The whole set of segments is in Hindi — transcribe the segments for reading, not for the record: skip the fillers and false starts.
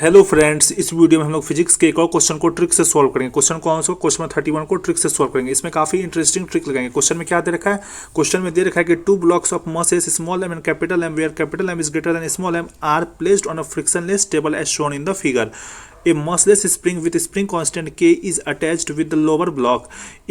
हेलो फ्रेंड्स, इस वीडियो में हम लोग फिजिक्स के एक और क्वेश्चन को ट्रिक से सॉल्व करेंगे। क्वेश्चन कौन सा? क्वेश्चन 31 को ट्रिक से सॉल्व करेंगे। इसमें काफी इंटरेस्टिंग ट्रिक लगाएंगे। क्वेश्चन में क्या दे रखा है? क्वेश्चन में दे रखा है कि two blocks of mass as small m and capital M where capital M is greater than small m are placed on a frictionless table as shown in the figure. A massless spring with spring constant K is attached with the lower block.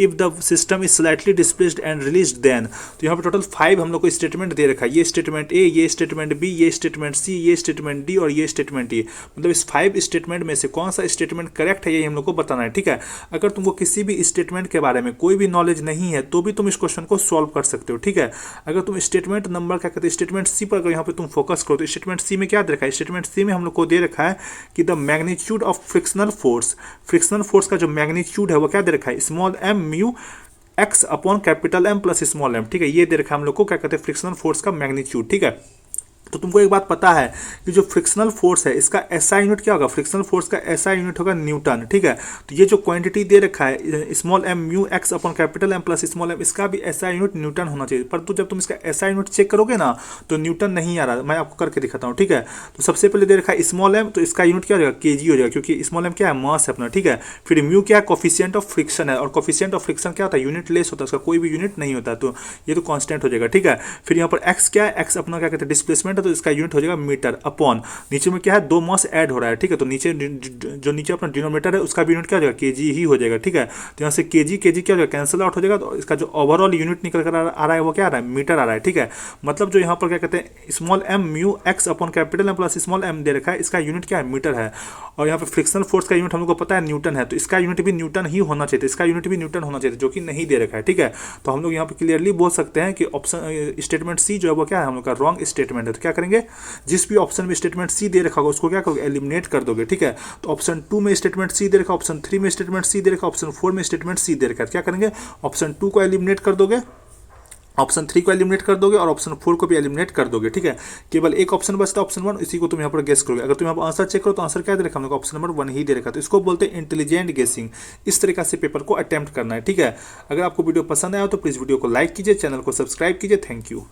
If the system is slightly displaced and released then, तो यहाँ पे टोटल 5 हम लोग को स्टेटमेंट दे रखा है। ये स्टेटमेंट ए, ये स्टेटमेंट बी, ये स्टेटमेंट सी, ये स्टेटमेंट डी और ये स्टेटमेंट ई। मतलब इस 5 स्टेटमेंट में से कौन सा स्टेटमेंट करेक्ट है ये हम लोग को बताना है। ठीक है, अगर तुमको किसी भी स्टेटमेंट के बारे में कोई भी नॉलेज नहीं है तो भी तुम इस क्वेश्चन को सॉल्व कर सकते हो। ठीक है, अगर तुम स्टेटमेंट नंबर क्या कहते हैं स्टेटमेंट सी पर अगर यहाँ पे तुम फोकस करो तो स्टेटमेंट सी में क्या दे रखा है? स्टेटमेंट सी में हम लोग को दे रखा है कि the magnitude of frictional force का जो मैग्नीट्यूड है वो क्या दे रखा है? Small m mu x upon capital M plus small m. ठीक है, ये दे रखा है हम लोग को क्या कहते हैं फ्रिक्शनल फोर्स का मैग्नीट्यूड। ठीक है, तो तुमको एक बात पता है कि जो फ्रिक्शनल फोर्स है इसका एसआई यूनिट क्या होगा? फ्रिक्शनल फोर्स का एसआई यूनिट होगा न्यूटन। ठीक है, तो ये जो क्वांटिटी दे रखा है small m mu x upon capital M plus small m, इसका भी एसआई यूनिट न्यूटन होना चाहिए। परंतु जब तुम इसका एसआई यूनिट चेक करोगे ना तो न्यूटन नहीं आ रहा। मैं आपको करके दिखाता हूँ। ठीक है, तो सबसे पहले दे रखा है स्मॉल एम, तो इसका यूनिट क्या हो जाएगा? केजी हो जाएगा, क्योंकि स्मॉल एम क्या है? मास है अपना। ठीक है, फिर म्यू क्या है? कोफिशिएंट ऑफ फ्रिक्शन है, और कोफिशिएंट ऑफ फ्रिक्शन क्या होता है? यूनिट लेस होता है, उसका कोई भी यूनिट नहीं होता, तो ये तो कांस्टेंट हो जाएगा। ठीक है, फिर यहाँ पर एक्स क्या है? एक्स अपना क्या कहते हैं डिस्प्लेसमेंट है, तो इसका यूनिट हो जाएगा मीटर अपॉन नीचे में क्या है? 2 मास ऐड हो रहा है। ठीक है, तो नीचे जो नीचे अपना डिनोमिनेटर है उसका भी यूनिट क्या हो जाएगा? केजी ही हो जाएगा। ठीक है, तो यहाँ से केजी केजी क्या हो जाएगा? कैंसिल आउट हो जाएगा, तो इसका जो ओवरऑल यूनिट निकल कर आ रहा है वो क्या आ रहा है? मीटर आ रहा है। ठीक है, मतलब जो यहाँ पर क्या कहते हैं small m mu x upon capital M plus small m दे रखा है, इसका यूनिट क्या है? मीटर है। और यहाँ पे फ्रिक्शनल फोर्स का यूनिट हम लोग को पता है न्यूटन है, तो इसका यूनिट भी न्यूटन ही होना चाहिए, इसका यूनिट भी न्यूटन होना चाहिए, जो कि नहीं दे रखा है। ठीक है, तो हम लोग यहाँ पे क्लियरली बोल सकते हैं कि ऑप्शन स्टेटमेंट सी जो है वो क्या है? हम लोग का रॉन्ग स्टेटमेंट है। तो क्या करेंगे? जिस भी ऑप्शन में स्टेटमेंट सी दे रखा होगा उसको क्या करोगे? एलिमिनेट कर दोगे। ठीक है, तो ऑप्शन 2 में स्टेटमेंट सी दे रखा, ऑप्शन 3 में स्टेटमेंट सी दे रखा, ऑप्शन 4 में स्टेटमेंट सी दे रखा है। क्या करेंगे? ऑप्शन 2 को एलिमिनेट कर दोगे, ऑप्शन 3 को एलिमिनेट कर दोगे और ऑप्शन 4 को भी एलिमिनेट कर दोगे। ठीक है, केवल एक ऑप्शन बचता है ऑप्शन 1, इसी को तुम यहाँ पर गेस करोगे। अगर तुम यहाँ पर आंसर चेक करो तो आंसर क्या दे रखा? हम लोग ऑप्शन नंबर 1 ही दे रखा, तो इसको बोलते हैं इंटेलिजेंट गेसिंग। इस तरीका से पेपर को अटेम्प्ट करना है। ठीक है, अगर आपको वीडियो पसंद आया तो प्लीज़ वीडियो को लाइक कीजिए, चैनल को सब्सक्राइब कीजिए। Thank you.